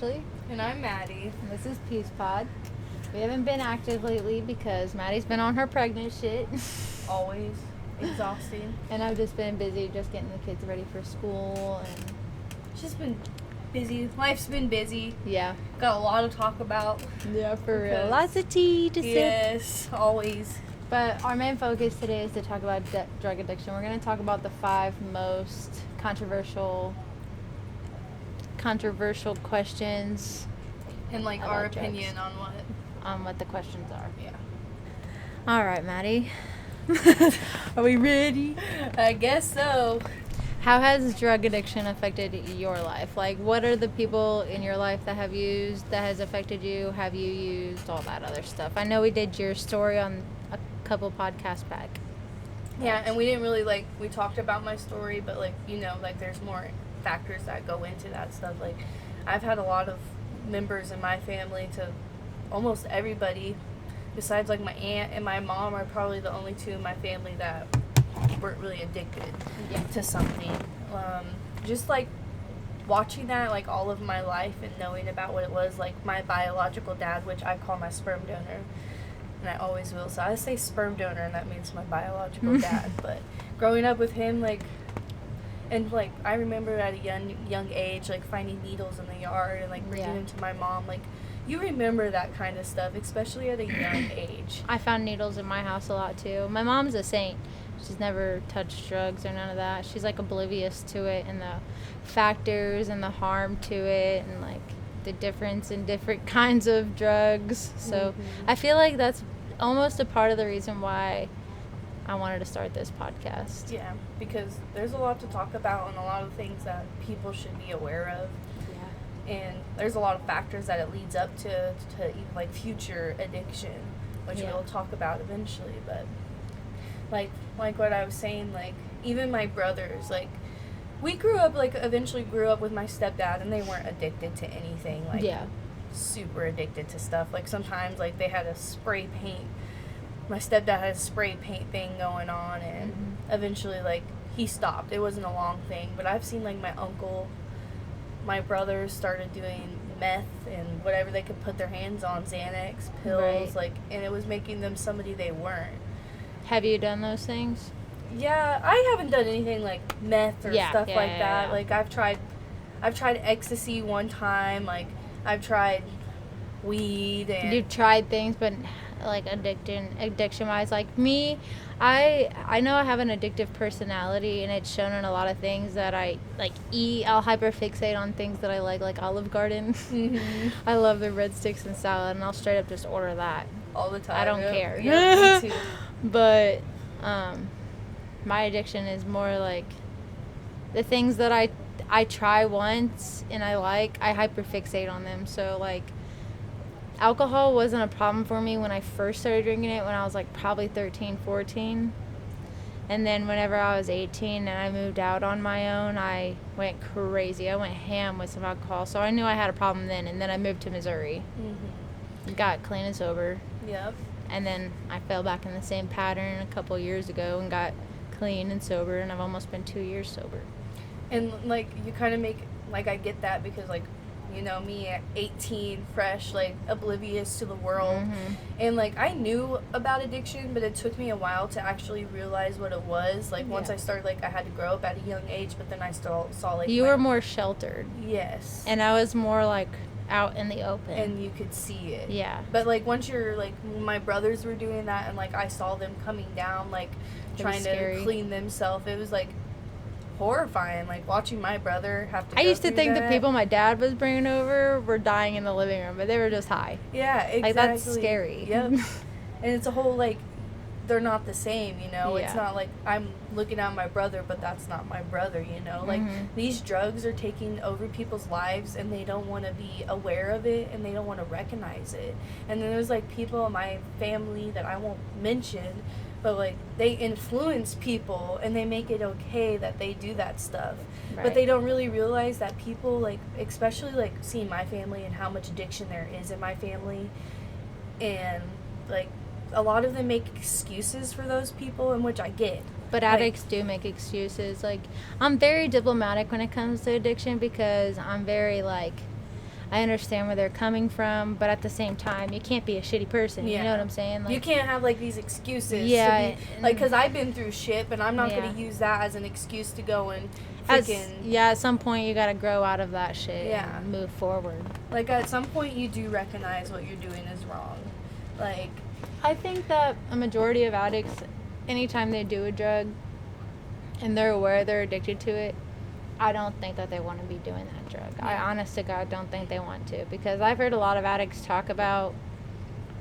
Ashley. And I'm Maddie. And this is PeacePod. We haven't been active lately because Maddie's been on her pregnant shit. Always exhausting. And I've just been busy just getting the kids ready for school. And It's just been busy. Life's been busy. yeah. Got a lot to talk about. Yeah, for real. Because- Lots of tea to sip. Yes, always. But our main focus today is to talk about drug addiction. We're going to talk about the 5 most controversial questions And like About our drugs. opinion on what the questions are. yeah. All right, Maddie. Are we ready? I guess so. How has drug addiction affected your life? Like, what are the people in your life that have used, that has affected you? Have you used all that other stuff? I know we did your story on a couple podcasts back. Yeah, and we didn't really we talked about my story, but there's more factors that go into that stuff. Like, I've had a lot of members in my family, to almost everybody besides like my aunt and my mom are probably the only two in my family that weren't really addicted to something. Just like watching that like all of my life and knowing about what it was, like my biological dad, which I call my sperm donor, and I always will. So I say sperm donor, and that means my biological dad. But growing up with him, and I remember at a young age, like finding needles in the yard and like bringing them to my mom. Like, you remember that kind of stuff, especially at a young age. I found needles in my house a lot too. My mom's a saint. She's never touched drugs or none of that. She's like oblivious to it and the factors and the harm to it and like the difference in different kinds of drugs. So I feel like that's almost a part of the reason why I wanted to start this podcast. Yeah, because there's a lot to talk about and a lot of things that people should be aware of. Yeah. And there's a lot of factors that it leads up to even like future addiction, which we'll talk about eventually. But like what I was saying, like even my brothers, like we eventually grew up with my stepdad, and they weren't addicted to anything, super addicted to stuff. Like sometimes like they had a spray paint. My stepdad had a spray paint thing going on, and eventually like he stopped. It wasn't a long thing, but I've seen like my uncle, my brothers started doing meth and whatever they could put their hands on, Xanax, pills, and it was making them somebody they weren't. Have you done those things? Yeah, I haven't done anything like meth or stuff like that. Yeah. Like I've tried ecstasy one time. Like I've tried weed and You've tried things, but like addiction wise, like me, I know I have an addictive personality, and it's shown in a lot of things that I like eat. I'll hyperfixate on things that I like Olive Garden. I love the red sticks and salad, and I'll straight up just order that all the time. I don't care. Yeah, me too. But my addiction is more like the things that I try once and I hyperfixate on them. So like alcohol wasn't a problem for me when I first started drinking it when I was like probably 13, 14. And then whenever I was 18 and I moved out on my own, I went crazy. I went ham with some alcohol. So I knew I had a problem then. And then I moved to Missouri. Got clean and sober. Yep. And then I fell back in the same pattern a couple years ago and got clean and sober. And I've almost been 2 years sober. And like you kind of make, like I get that because like, me at 18, fresh, like oblivious to the world. And like I knew about addiction, but it took me a while to actually realize what it was. Like once I started, like I had to grow up at a young age, but then I still saw like you were more sheltered. Yes. And I was more like out in the open. And you could see it. Yeah. But like once you're like, my brothers were doing that, and like I saw them coming down, like trying to clean themselves. It was like horrifying, like watching my brother have to I go used to through think that. the people my dad was bringing over were dying in the living room, but they were just high. Yeah, exactly. Like, that's scary. Yep. And it's a whole, like, they're not the same, It's not like I'm looking at my brother, but that's not my brother, Like, these drugs are taking over people's lives, and they don't want to be aware of it, and they don't want to recognize it. And then there's, like, people in my family that I won't mention, but like they influence people and they make it okay that they do that stuff. But they don't really realize that people, like, especially like seeing my family and how much addiction there is in my family, and like a lot of them make excuses for those people, and which I get. But addicts do make excuses. Like, I'm very diplomatic when it comes to addiction because I'm very like, I understand where they're coming from, but at the same time, you can't be a shitty person. You know what I'm saying? Like, you can't have, like, these excuses. Yeah. To be, like, because I've been through shit, but I'm not going to use that as an excuse to go and freaking... at some point, you got to grow out of that shit and move forward. Like, at some point, you do recognize what you're doing is wrong. Like... I think that a majority of addicts, anytime they do a drug and they're aware they're addicted to it, I don't think that they want to be doing that drug. I honest to God don't think they want to, because I've heard a lot of addicts talk about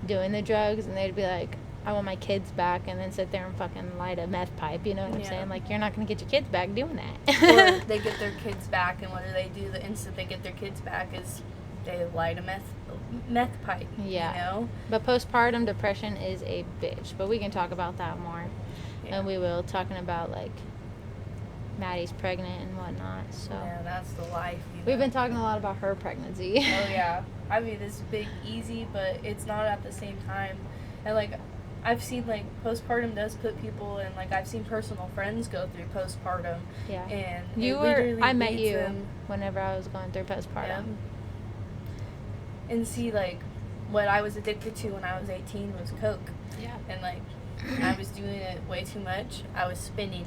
doing the drugs and they'd be like, I want my kids back, and then sit there and fucking light a meth pipe, you know what I'm saying? Like, you're not going to get your kids back doing that. Or they get their kids back, and what do? The instant they get their kids back is they light a meth pipe, you know? But postpartum depression is a bitch, but we can talk about that more. And we will, talking about, like, Maddie's pregnant and whatnot, so. Yeah, that's the life, you know? We've been talking a lot about her pregnancy. Oh, yeah. I mean, it's big, easy, but it's not at the same time. And, like, I've seen, like, postpartum does put people in, like, I've seen personal friends go through postpartum. Yeah. And I met you whenever I was going through postpartum. Yeah. And see, like, what I was addicted to when I was 18 was Coke. Yeah. And, like, I was doing it way too much. I was spending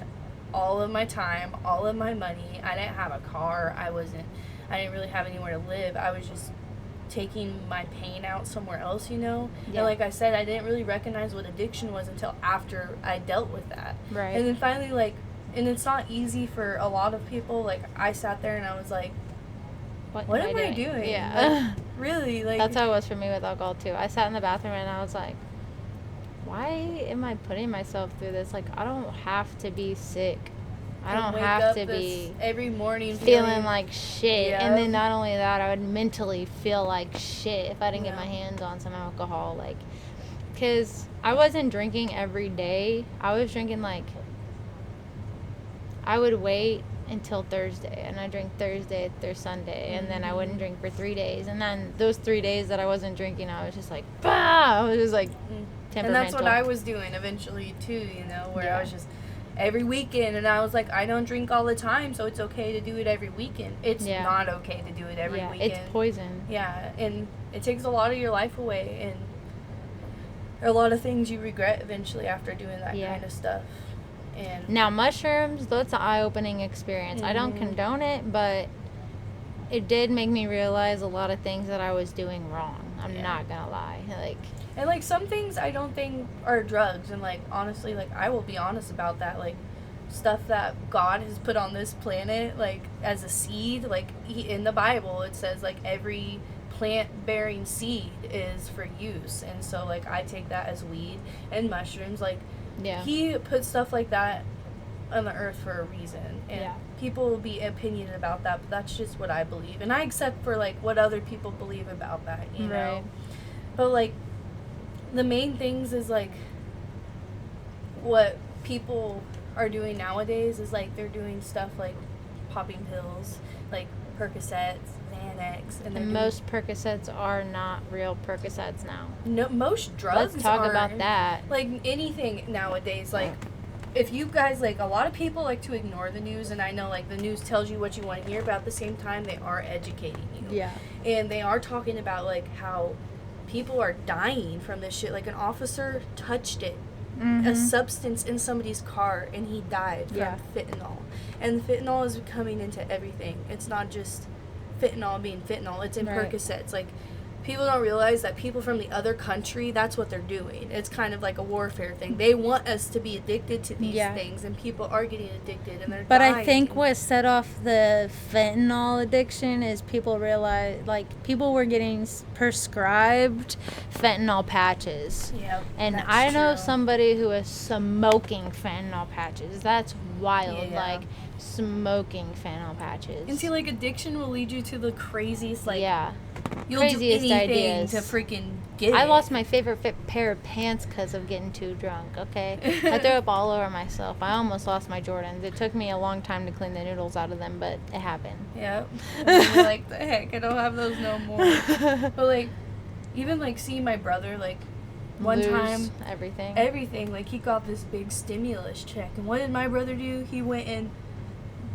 all of my time, all of my money. I didn't have a car. I didn't really have anywhere to live. I was just taking my pain out somewhere else, you know? Yeah. And like I said, I didn't really recognize what addiction was until after I dealt with that. Right. And then finally, like, and it's not easy for a lot of people. Like, I sat there and I was like, what am I doing? Yeah. Like, really? Like, that's how it was for me with alcohol, too. I sat in the bathroom and I was like, why am I putting myself through this? Like, I don't have to be sick. I don't have to be every morning feeling like shit. Yeah. And then not only that, I would mentally feel like shit if I didn't get my hands on some alcohol. Like, because I wasn't drinking every day. I was drinking, like, I would wait until Thursday, and I drink Thursday through Sunday, and then I wouldn't drink for 3 days. And then those 3 days that I wasn't drinking, I was just like, bah! I was just like, temperamental. And that's what I was doing eventually, too, you know, where I was just every weekend, and I was like, I don't drink all the time, so it's okay to do it every weekend. It's not okay to do it every weekend. It's poison. Yeah, and it takes a lot of your life away, and there are a lot of things you regret eventually after doing that kind of stuff. And now, mushrooms, that's an eye-opening experience. I don't condone it, but it did make me realize a lot of things that I was doing wrong. I'm not gonna lie. Like, and, like, some things I don't think are drugs. And, like, honestly, like, I will be honest about that. Like, stuff that God has put on this planet, like, as a seed. Like, in the Bible, it says, like, every plant-bearing seed is for use. And so, like, I take that as weed and mushrooms. Like, He put stuff like that on the earth for a reason. And people will be opinionated about that, but that's just what I believe. And I accept for, like, what other people believe about that, you know? But, like, the main things is, like, what people are doing nowadays is, like, they're doing stuff like popping pills, like Percocets, Xanax. And most Percocets are not real Percocets now. No, most drugs Let's talk about that. Like, anything nowadays, like, if you guys, like, a lot of people like to ignore the news, and I know, like, the news tells you what you want to hear, but at the same time, they are educating you. Yeah. And they are talking about, like, how people are dying from this shit. Like, an officer touched it, a substance in somebody's car, and he died from fentanyl. And fentanyl is coming into everything. It's not just fentanyl being fentanyl. It's in Percocets. Like, people don't realize that people from the other country, that's what they're doing. It's kind of like a warfare thing. They want us to be addicted to these things, and people are getting addicted, and they're dying. I think what set off the fentanyl addiction is people realized, like, people were getting prescribed fentanyl patches. Yep, and I know somebody who is smoking fentanyl patches. That's wild. Like, smoking fentanyl patches. And see, like, addiction will lead you to the craziest, like, you'll craziest do anything ideas to freaking get I lost my favorite pair of pants because of getting too drunk, okay? I threw up all over myself. I almost lost my Jordans. It took me a long time to clean the noodles out of them, but it happened. Yep. Like, the heck, I don't have those no more. But, like, even, like, seeing my brother, like, one time, everything, like, he got this big stimulus check, and what did my brother do? He went and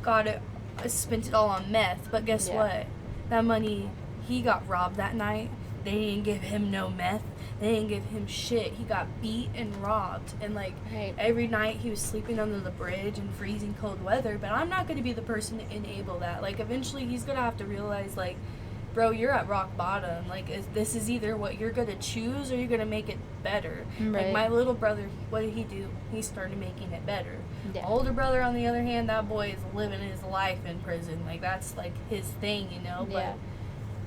got it, spent it all on meth, but guess what? That money he got robbed that night. They didn't give him no meth. They didn't give him shit. He got beat and robbed. And, like, Right. every night he was sleeping under the bridge in freezing cold weather. But I'm not going to be the person to enable that. Like, eventually he's going to have to realize, like, bro, you're at rock bottom. Like, this is either what you're going to choose or you're going to make it better. Right. Like, my little brother, what did he do? He started making it better. Yeah. My older brother, on the other hand, that boy is living his life in prison. Like, that's, like, his thing, you know? But Yeah.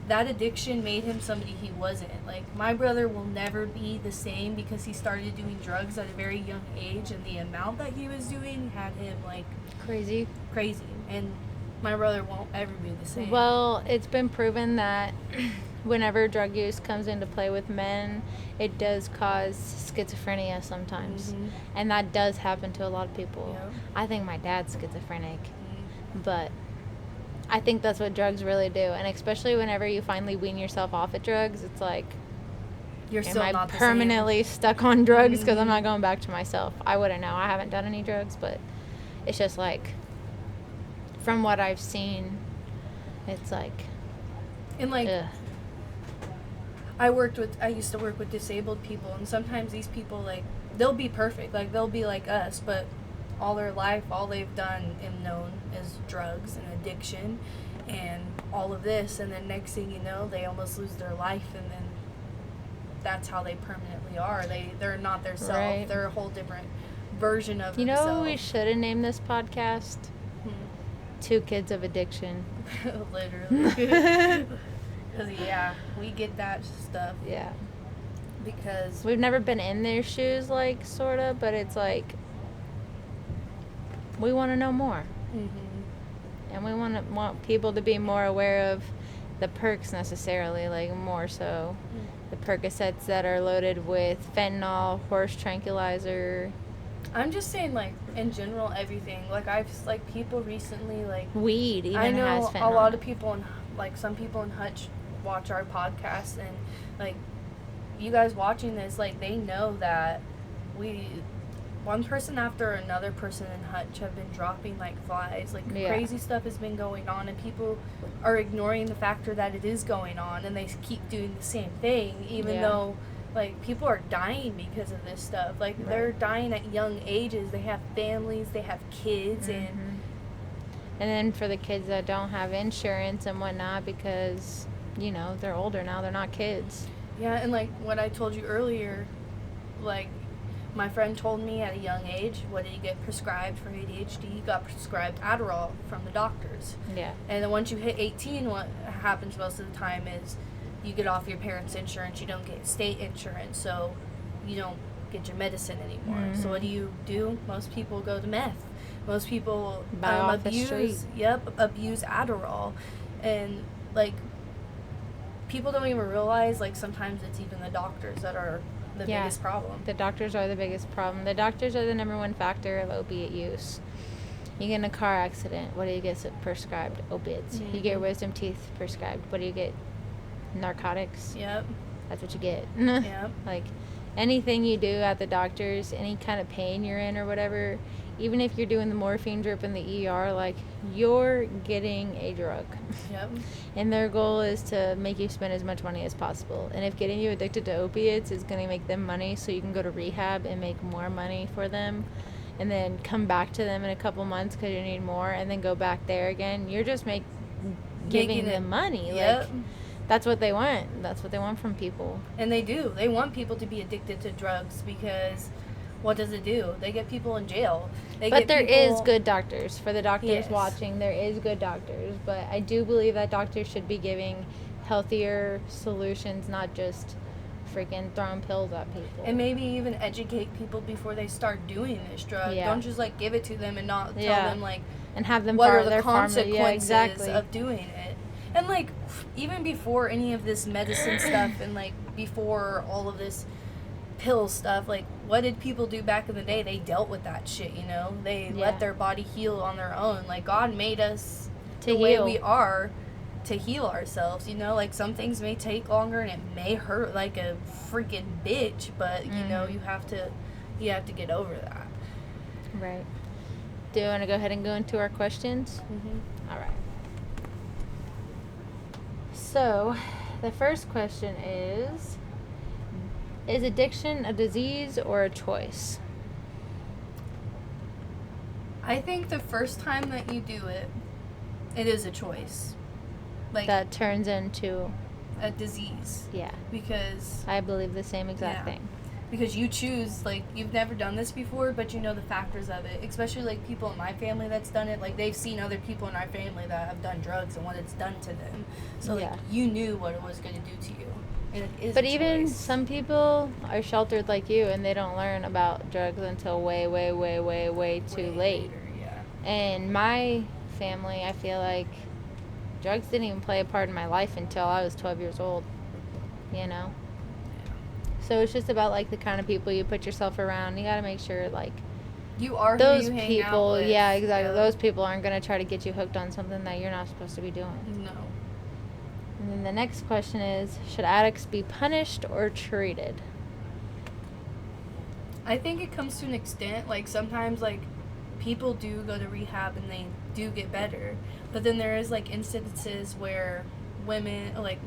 that addiction made him somebody he wasn't. Like, my brother will never be the same because he started doing drugs at a very young age, and the amount that he was doing had him, like, Crazy. And my brother won't ever be the same. Well, it's been proven that whenever drug use comes into play with men, it does cause schizophrenia sometimes. Mhm. And that does happen to a lot of people. Yep. I think my dad's schizophrenic, Mhm. but I think that's what drugs really do. And especially whenever you finally wean yourself off of drugs, it's like, You're am still I not the permanently stuck on drugs because I'm Mhm. not going back to myself? I wouldn't know. I haven't done any drugs, but it's just like, from what I've seen, it's like, same. And, like, ugh. I used to work with disabled people, and sometimes these people, like, they'll be perfect. Like, they'll be like us, but all their life, all they've done and known is drugs and addiction and all of this. And then next thing you know, they almost lose their life, and then that's how they permanently are. They're not their self. Right. They're a whole different version of You know themselves. what we should have named this podcast? Hmm. 2 Kids of Addiction. Literally. Because, yeah, we get that stuff Yeah. because We've never been in their shoes, like, sort of, but it's like, we want to know more. mhm. And we want people to be more aware of the perks necessarily, like, more so. The Percocets that are loaded with fentanyl, horse tranquilizer, I'm just saying, like, in general, everything. Like, I've, like, people recently, like, weed even I know has a fentanyl. lot of people, like, some people in Hutch watch our podcast, and, like, you guys watching this, like, they know that one person after another person in Hutch have been dropping like flies. Like, Yeah. crazy stuff has been going on, and people are ignoring the factor that it is going on, and they keep doing the same thing, even Yeah. though, like, people are dying because of this stuff. Like, Right. they're dying at young ages. They have families, they have kids, and And then for the kids that don't have insurance and whatnot, because, you know, they're older now, they're not kids. yeah, and like what I told you earlier, like, my friend told me at a young age, what did he get prescribed for ADHD? He got prescribed Adderall from the doctors. Yeah. And then once you hit 18, what happens most of the time is you get off your parents' insurance, you don't get state insurance, so you don't get your medicine anymore. So what do? Most people go to meth. Most people Buy off the street. abuse Adderall. And, like, people don't even realize, like, sometimes it's even the doctors that are the Yeah. biggest problem. The doctors are the biggest problem. The doctors are the number one factor of opiate use. You get in a car accident, what do you get prescribed? Opiates. You get wisdom teeth prescribed. What do you get? Narcotics. Yep. That's what you get. Yep. Like, anything you do at the doctor's, any kind of pain you're in or whatever, even if you're doing the morphine drip in the ER, like, you're getting a drug. Yep. And their goal is to make you spend as much money as possible. And if getting you addicted to opiates is going to make them money so you can go to rehab and make more money for them, and then come back to them in a couple months because you need more, and then go back there again, you're just giving Making them it- money. Yep. Like, that's what they want. That's what they want from people. And they do. They want people to be addicted to drugs because what does it do? They get people in jail. But there is good doctors. For the doctors Yes. watching, there is good doctors. But I do believe that doctors should be giving healthier solutions, not just freaking throwing pills at people. And maybe even educate people before they start doing this drug. Yeah. Don't just, like, give it to them and not tell Yeah. them, like, And have them what far are the their consequences Yeah, exactly. of doing it. And, like, even before any of this medicine stuff and, like, before all of this pill stuff, like, what did people do back in the day? They dealt with that shit, you know? They Yeah. let their body heal on their own. Like, God made us To the way heal. we are to heal ourselves, you know? Like, some things may take longer and it may hurt like a freaking bitch, but, you know, you have to get over that. Right. Do you want to go ahead and go into our questions? Mm-hmm. All right. So, the first question is addiction a disease or a choice? I think the first time that you do it, it is a choice. Like That turns into, a disease. yeah, Because I believe the same exact Yeah. thing. because you choose, like, you've never done this before, but you know the factors of it. Especially, like, people in my family that's done it. Like, they've seen other people in our family that have done drugs and what it's done to them. So, Yeah. like, you knew what it was going to do to you. And it is But a even choice. some people are sheltered like you, and they don't learn about drugs until way, way, way, way, way too Way late. later, yeah. And my family, I feel like drugs didn't even play a part in my life until I was 12 years old, you know? So it's just about, like, the kind of people you put yourself around. You got to make sure, like, You are those who you hang people, out with. yeah, exactly. Yeah. Those people aren't going to try to get you hooked on something that you're not supposed to be doing. No. And then the next question is, should addicts be punished or treated? I think it comes to an extent. Like, sometimes, like, people do go to rehab and they do get better. But then there is, like, instances where women, like,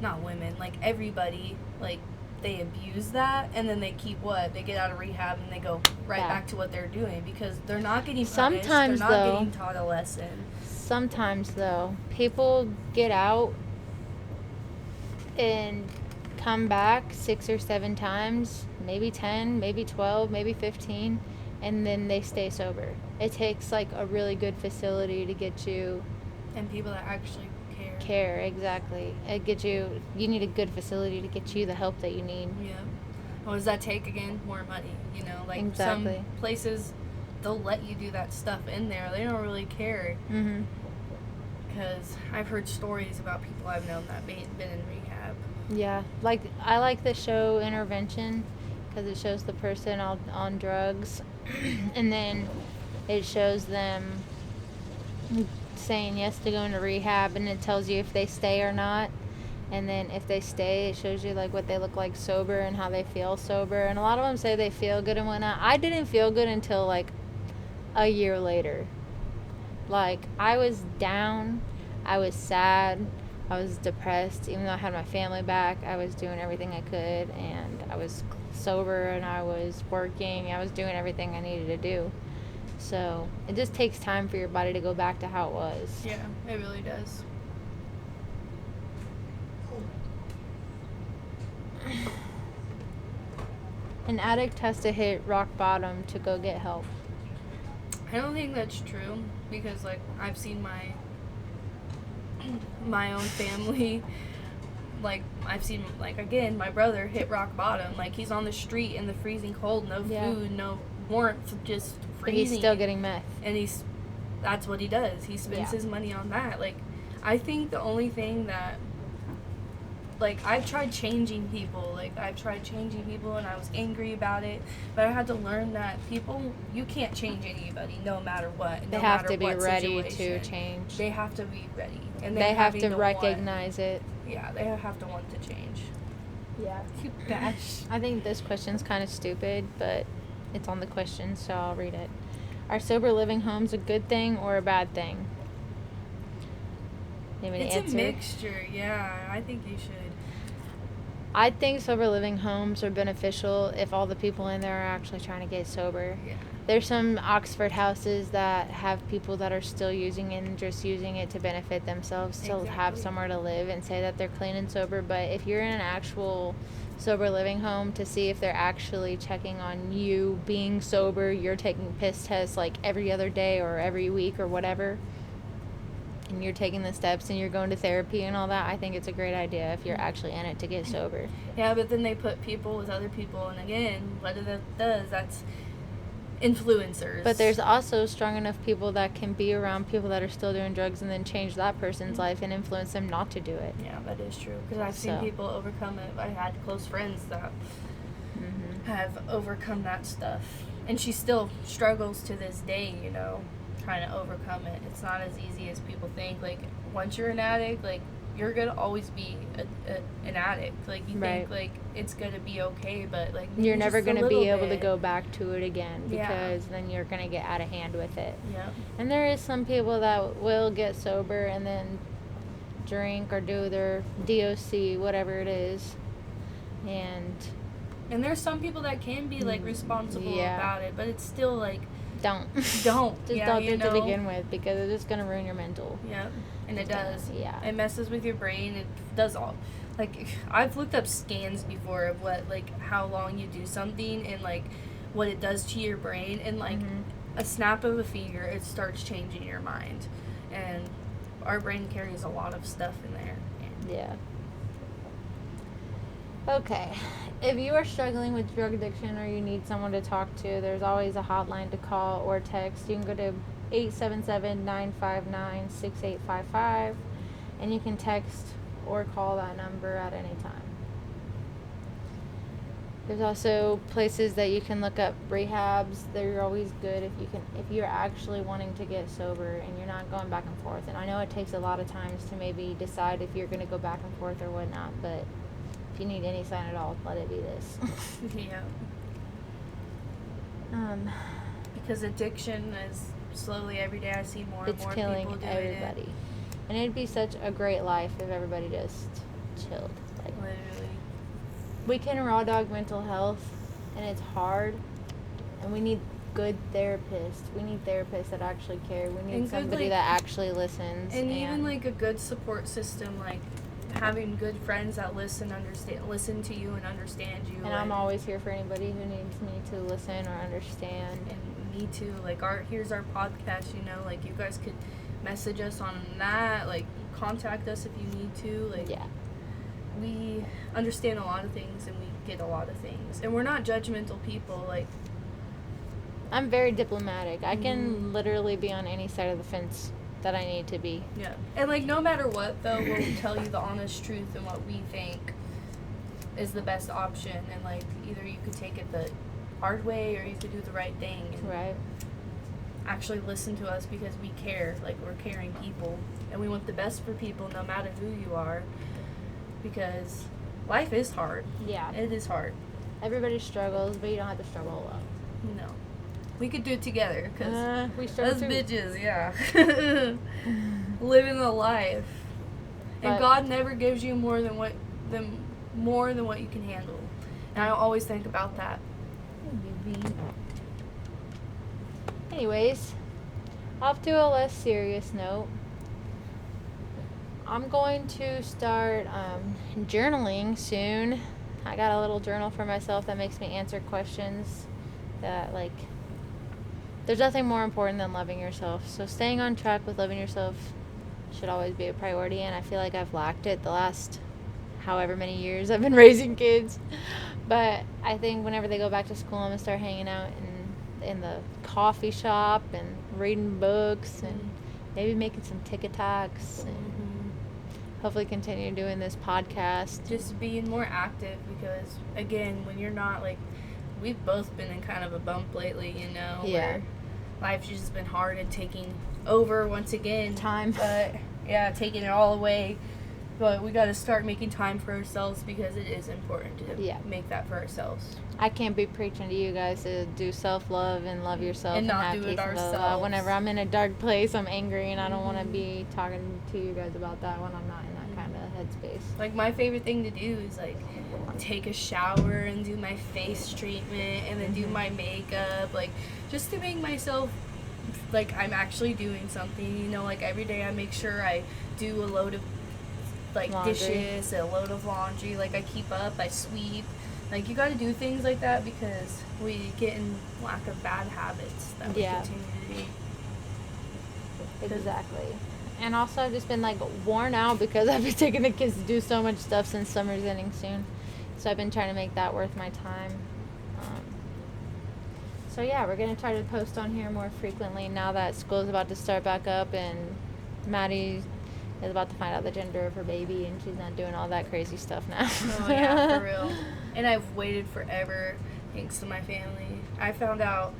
not women, like, everybody, like, they abuse that, and then they keep what? They get out of rehab and they go right Yeah. back to what they're doing because they're not getting punished. Sometimes, they're not though- getting taught a lesson. Sometimes, though, people get out and come back 6 or 7 times, maybe 10, maybe 12, maybe 15, and then they stay sober. It takes, like, a really good facility to get you And people that actually care. exactly. You need a good facility to get you the help that you need. Yeah. What does that take again? More money, you know? Like, Exactly. some places, they'll let you do that stuff in there. They don't really care. Mm-hmm. Because I've heard stories about people I've known that been in rehab. Yeah, like, I like the show Intervention because it shows the person on drugs, and then it shows them saying yes to going to rehab, and it tells you if they stay or not. And then if they stay, it shows you, like, what they look like sober and how they feel sober. And a lot of them say they feel good and whatnot. I didn't feel good until, like, a year later. Like, I was down, I was sad, I was depressed. Even though I had my family back, I was doing everything I could, and I was sober, and I was working, I was doing everything I needed to do. So it just takes time for your body to go back to how it was. Yeah, it really does. An addict has to hit rock bottom to go get help. I don't think that's true because, like, I've seen my own family. Like, I've seen, like, again, my brother hit rock bottom. Like, he's on the street in the freezing cold, no Yeah. food, no warmth, just But freezing. he's still getting meth. And that's what he does. He spends Yeah. his money on that. Like, I think the only thing that, like, I've tried changing people. Like, I've tried changing people and I was angry about it. But I had to learn that people, you can't change anybody no matter what. They no have matter to be what ready to situation. change. They have to be ready. And They have having to want- recognize it. Yeah, they have to want to change. Yeah. You bash. I think this question's kind of stupid, but it's on the question, so I'll read it. Are sober living homes a good thing or a bad thing? You have any It's answer? a mixture, yeah. I think you should. I think sober living homes are beneficial if all the people in there are actually trying to get sober. Yeah. There's some Oxford houses that have people that are still using it and just using it to benefit themselves, to have Exactly. somewhere to live and say that they're clean and sober. But if you're in an actual sober living home, to see if they're actually checking on you being sober, you're taking piss tests like every other day or every week or whatever, and you're taking the steps and you're going to therapy and all that, I think it's a great idea if you're actually in it to get sober. Yeah, but then they put people with other people, and again, what that does, that's influencers. But there's also strong enough people that can be around people that are still doing drugs and then change that person's life and influence them not to do it. Yeah, that is true. Because I've seen So. people overcome it. I had close friends that Mm-hmm. have overcome that stuff. And she still struggles to this day, you know, trying to overcome it. It's not as easy as people think. Like, once you're an addict, like, you're going to always be an addict. Like, you Right. think, like, it's going to be okay, but, like, You're maybe never just a going to be little able to bit. go back to it again Yeah. because then you're going to get out of hand with it. Yeah. And there is some people that will get sober and then drink or do their DOC, whatever it is. And there's some people that can be like responsible about it, but it's still like don't just don't do you it know? to begin with, because it's just gonna ruin your mental. Yep, and it does. Yeah, it messes with your brain. It does all. Like, I've looked up scans before of what, like, how long you do something and, like, what it does to your brain. And, like, a snap of a finger, it starts changing your mind. And our brain carries a lot of stuff in there. Yeah. Okay. If you are struggling with drug addiction or you need someone to talk to, there's always a hotline to call or text. You can go to 877-959-6855, and you can text or call that number at any time. There's also places that you can look up rehabs. They're always good if you're actually wanting to get sober and you're not going back and forth. And I know it takes a lot of times to maybe decide if you're going to go back and forth or whatnot, but if you need any sign at all, let it be this. Yeah. Because addiction is slowly every day I see more and more people doing it. It's killing everybody. And it'd be such a great life if everybody just chilled. Like, literally. We can raw dog mental health, and it's hard, and we need good therapists. We need therapists that actually care. We need somebody that actually listens. And even, like, a good support system, like, having good friends that listen to you and understand you. And I'm always here for anybody who needs me to listen or understand. And me too. Like, here's our podcast, you know, like, you guys could message us on that, like, contact us if you need to. Like, yeah. We understand a lot of things and we get a lot of things. And we're not judgmental people. Like, I'm very diplomatic. I can literally be on any side of the fence that I need to be. Yeah. And, like, no matter what, though, we'll tell you the honest truth and what we think is the best option. And, like, either you could take it the hard way or you could do the right thing. And right. Actually listen to us because we care. Like, we're caring people. And we want the best for people no matter who you are. Because life is hard. Yeah. It is hard. Everybody struggles, but you don't have to struggle alone. No. We could do it together, because we struggle us bitches, yeah. Living the life. And God never gives you more than what you can handle. And I always think about that. Anyways, off to a less serious note. I'm going to start journaling soon. I got a little journal for myself that makes me answer questions that, like, there's nothing more important than loving yourself. So staying on track with loving yourself should always be a priority, and I feel like I've lacked it the last however many years I've been raising kids. But I think whenever they go back to school, I'm going to start hanging out in the coffee shop and reading books and maybe making some TikToks and hopefully continue doing this podcast. Just being more active, because, again, when you're not, like, we've both been in kind of a bump lately, you know, where life's just been hard and taking over once again. But, yeah, taking it all away. But we got to start making time for ourselves, because it is important to make that for ourselves. I can't be preaching to you guys to do self-love and love yourself and not have do peace it and love. ourselves. Whenever I'm in a dark place, I'm angry, and I don't want to be talking to you guys about that when I'm not in that kind of headspace. Like, my favorite thing to do is, like, take a shower and do my face treatment and then do my makeup, like, just to make myself, like, I'm actually doing something, you know, like, every day I make sure I do a load of, like, dishes, a load of laundry, like, I keep up, I sweep. Like, you gotta do things like that because we get in lack of bad habits that we continue to do. Exactly. And also, I've just been, like, worn out because I've been taking the kids to do so much stuff since summer's ending soon. So I've been trying to make that worth my time. So, yeah, we're going to try to post on here more frequently now that school's about to start back up and Maddie is about to find out the gender of her baby and she's not doing all that crazy stuff now. Oh, yeah, for real. And I've waited forever, thanks to my family. I found out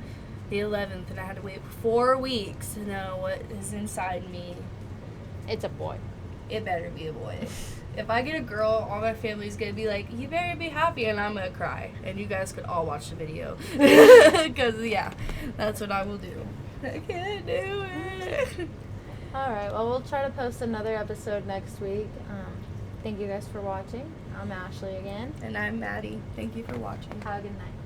the 11th, and I had to wait 4 weeks to know what is inside me. It's a boy. It better be a boy. If I get a girl, all my family's going to be like, you better be happy, and I'm going to cry. And you guys could all watch the video. Because, yeah, that's what I will do. I can't do it. All right. Well, we'll try to post another episode next week. Thank you guys for watching. I'm Ashley again. And I'm Maddie. Thank you for watching. Have a good night.